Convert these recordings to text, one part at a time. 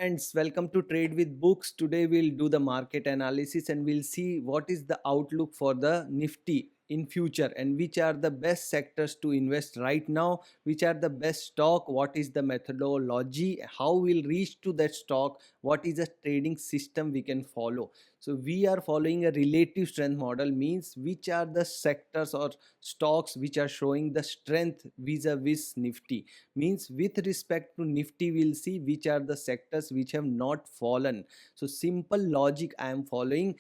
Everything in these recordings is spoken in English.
friends, welcome to Trade with Books. Today we'll do the market analysis and we'll see what is the outlook for the Nifty in future and which are the best sectors to invest right now, which are the best stock, what is the methodology, how we'll reach to that stock, what is the trading system we can follow. So we are following a relative strength model, means which are the sectors or stocks which are showing the strength vis-a-vis Nifty. Means with respect to Nifty we'll see which are the sectors which have not fallen. So simple logic I am following.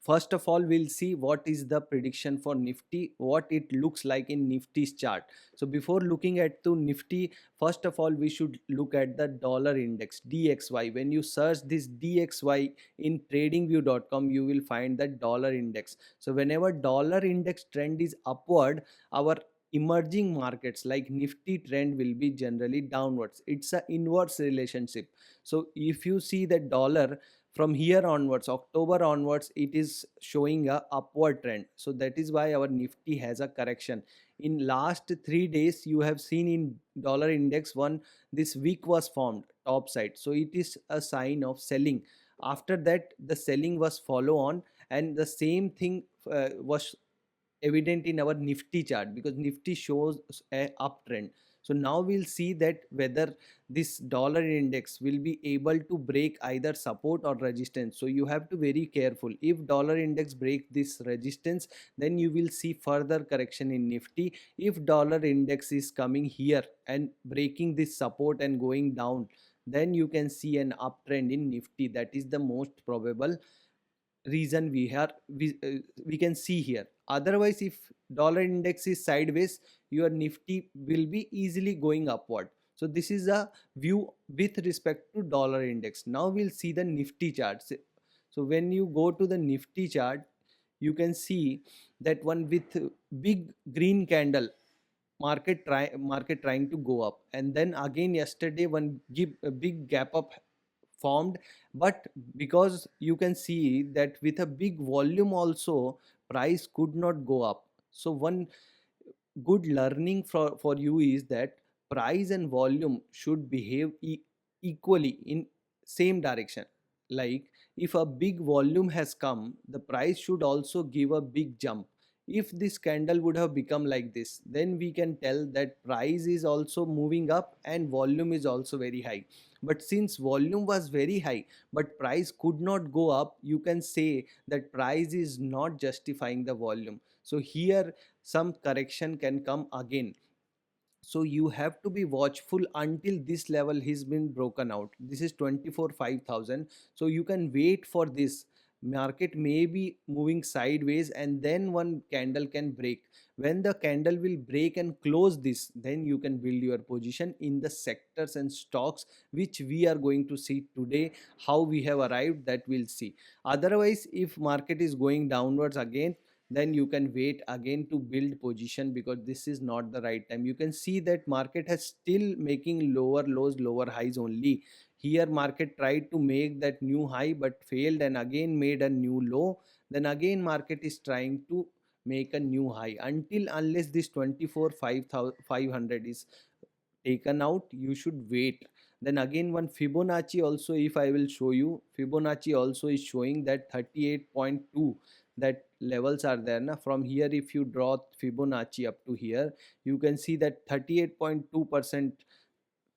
First of all, we'll see what is the prediction for Nifty, what it looks like in Nifty's chart. So before looking at to Nifty, first of all we should look at the dollar index DXY. When you search this DXY in tradingview.com, you will find that dollar index. So whenever dollar index trend is upward, our emerging markets like Nifty trend will be generally downwards. It's a inverse relationship. So if you see the dollar from here onwards, October onwards, it is showing a upward trend. So that is why our Nifty has a correction. In last 3 days you have seen in dollar index one, this week was formed top side, so it is a sign of selling. After that the selling was follow on, and the same thing was evident in our Nifty chart because Nifty shows a uptrend. So now we'll see that whether this dollar index will be able to break either support or resistance. So you have to very careful. If dollar index break this resistance, then you will see further correction in Nifty. If dollar index is coming here and breaking this support and going down, then you can see an uptrend in Nifty. That is the most probable reason we can see here. Otherwise, if dollar index is sideways, your Nifty will be easily going upward. So this is a view with respect to dollar index. Now we'll see the Nifty charts. So when you go to the Nifty chart, you can see that one with big green candle, market trying to go up, and then again yesterday one give a big gap up formed. But because you can see that with a big volume also, price could not go up. So one good learning for you is that price and volume should behave equally in same direction. Like if a big volume has come, the price should also give a big jump. If this candle would have become like this, then we can tell that price is also moving up and volume is also very high. But since volume was very high but price could not go up, you can say that price is not justifying the volume. So here some correction can come again. So you have to be watchful until this level has been broken out. This is 24,500. So you can wait for this. Market may be moving sideways and then one candle can break. When the candle will break and close this, then you can build your position in the sectors and stocks which we are going to see today. How we have arrived, that we'll see. Otherwise, if market is going downwards again, then you can wait again to build position, because this is not the right time. You can see that market has still making lower lows, lower highs only. Here market tried to make that new high but failed and again made a new low. Then again market is trying to make a new high. Until unless this 24,500 is taken out, you should wait. Then again one Fibonacci also, if I will show you, Fibonacci also is showing that 38.2, that levels are there na. From here if you draw Fibonacci up to here, you can see that 38.2%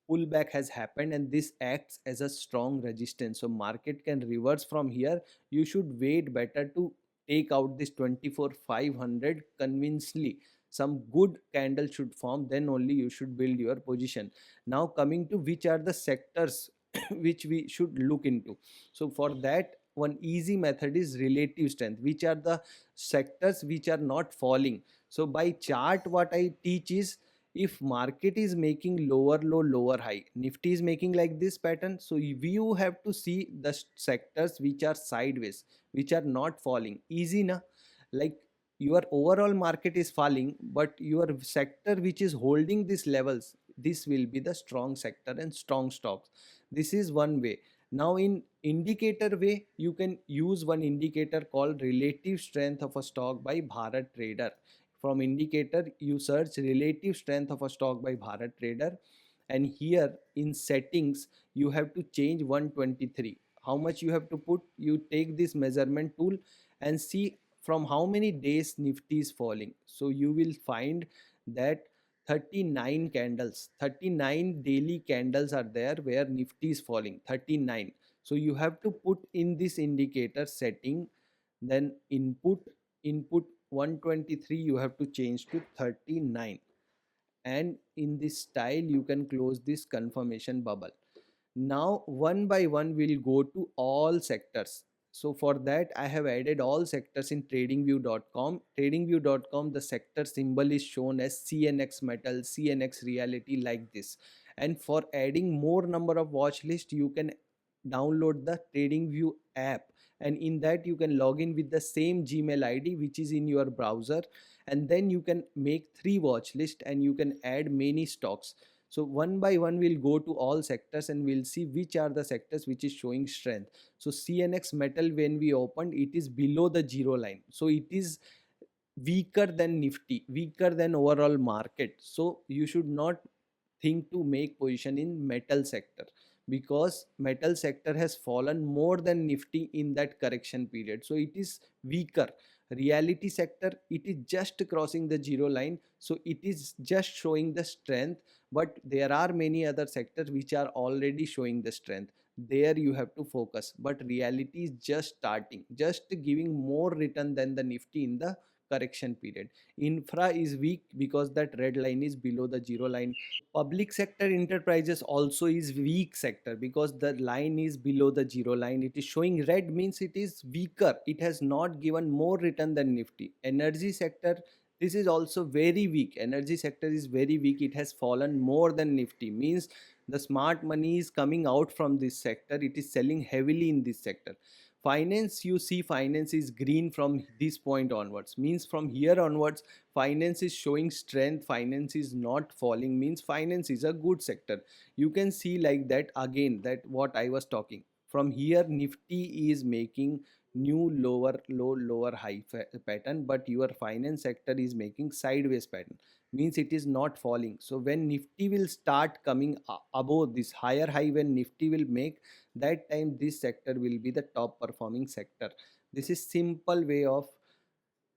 pullback has happened and this acts as a strong resistance. So market can reverse from here. You should wait, better to take out this 24,500 convincingly. Some good candle should form, then only you should build your position. Now coming to which are the sectors which we should look into. So for that, one easy method is relative strength. Which are the sectors which are not falling? So by chart what I teach is, if market is making lower low, lower high, Nifty is making like this pattern, so you have to see the sectors which are sideways, which are not falling. Easy na. Like your overall market is falling but your sector which is holding these levels, this will be the strong sector and strong stocks. This is one way. Now in indicator way, you can use one indicator called relative strength of a stock by Bharat Trader. From indicator you search relative strength of a stock by Bharat Trader, and here in settings you have to change 123. How much you have to put? You take this measurement tool and see from how many days nifty is falling. So you will find that 39 candles, 39 daily candles are there where nifty is falling, 39. So you have to put in this indicator setting, then input 123 you have to change to 39, and in this style you can close this confirmation bubble. Now one by one we'll go to all sectors. So for that I have added all sectors in tradingview.com. Tradingview.com, the sector symbol is shown as CNX metal, CNX reality, like this. And for adding more number of watch list, you can download the TradingView app, and in that you can log in with the same Gmail ID which is in your browser, and then you can make 3 watch list and you can add many stocks. So one by one we'll go to all sectors and we'll see which are the sectors which is showing strength. So CNX metal, when we opened, it is below the zero line, so it is weaker than nifty, weaker than overall market. So you should not think to make position in metal sector, because metal sector has fallen more than nifty in that correction period, so it is weaker. Reality sector, it is just crossing the zero line, so it is just showing the strength, but there are many other sectors which are already showing the strength. There you have to focus, but reality is just starting, just giving more return than the nifty in the correction period. Infra is weak because that red line is below the zero line. Public sector enterprises also is weak sector because the line is below the zero line. It is showing red, means it is weaker, it has not given more return than nifty. Energy sector, this is also very weak. Energy sector is very weak, it has fallen more than nifty, means the smart money is coming out from this sector, it is selling heavily in this sector. Finance, you see finance is green from this point onwards, means from here onwards finance is showing strength, finance is not falling, means finance is a good sector. You can see like that again, that what I was talking. From here nifty is making new lower low lower high pattern, but your finance sector is making sideways pattern, means it is not falling. So when nifty will start coming above this higher high, when nifty will make, that time this sector will be the top performing sector. This is simple way of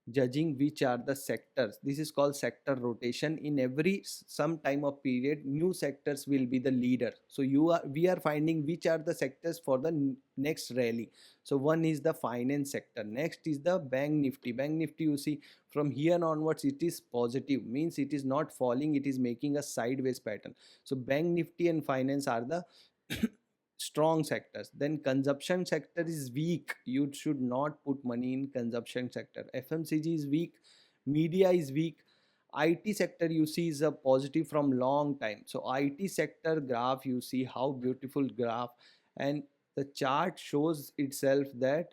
judging which are the sectors. This is called sector rotation. In every some time of period, new sectors will be the leader. So we are finding which are the sectors for the next rally. So one is the finance sector, next is the bank nifty. Bank nifty, you see from here onwards it is positive, means it is not falling, it is making a sideways pattern. So bank nifty and finance are the strong sectors. Then consumption sector is weak, you should not put money in consumption sector. FMCG is weak, media is weak. IT sector, you see, is a positive from long time. So IT sector graph, you see how beautiful graph, and the chart shows itself that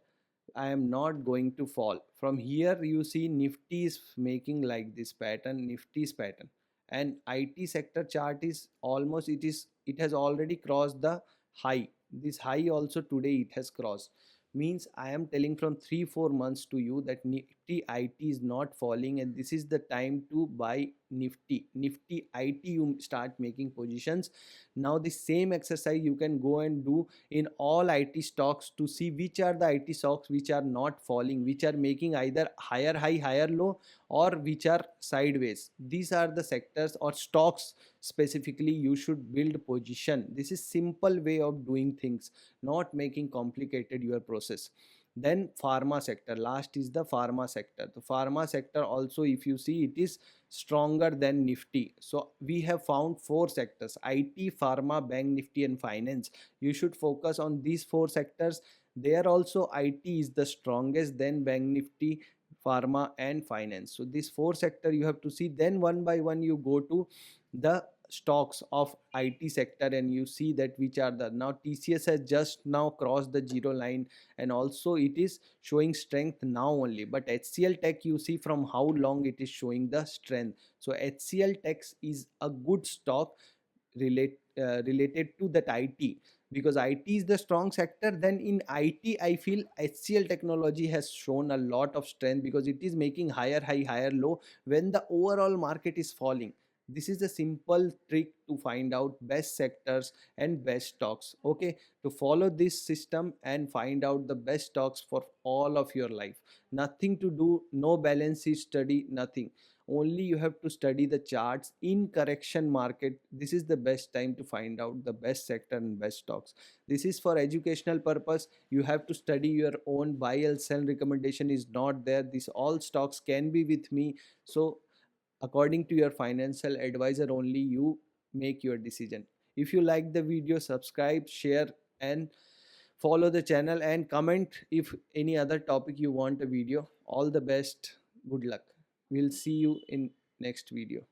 I am not going to fall. From here you see nifty is making like this pattern, nifty's pattern, and IT sector chart is almost, it has already crossed the high. This high also today it has crossed, means I am telling from 3 4 months to you that nifty IT is not falling, and this is the time to buy nifty IT. You start making positions. Now the same exercise you can go and do in all IT stocks to see which are the IT stocks which are not falling, which are making either higher high higher low, or which are sideways. These are the sectors or stocks specifically you should build position. This is simple way of doing things, not making complicated your process. Then pharma sector, last is the pharma sector. The pharma sector also, if you see, it is stronger than nifty. So we have found 4 sectors: IT, pharma, bank nifty and finance. You should focus on these 4 sectors. There also IT is the strongest, then bank nifty, pharma and finance. So this 4 sector you have to see. Then one by one you go to the stocks of IT sector and you see that which are the, now TCS has just now crossed the zero line, and also it is showing strength now only. But HCL Tech, you see from how long it is showing the strength. So HCL Tech is a good stock related to that IT, because IT is the strong sector. Then in IT I feel HCL technology has shown a lot of strength because it is making higher high higher low when the overall market is falling. This is a simple trick to find out best sectors and best stocks. Okay, to follow this system and find out the best stocks for all of your life. Nothing to do, no balance sheet study, nothing. Only you have to study the charts in correction market. This is the best time to find out the best sector and best stocks. This is for educational purpose. You have to study your own. Buy and sell recommendation is not there. These all stocks can be with me. So according to your financial advisor only you make your decision. If you like the video, subscribe, share, and follow the channel, and comment if any other topic you want a video. All the best. Good luck. We'll see you in next video.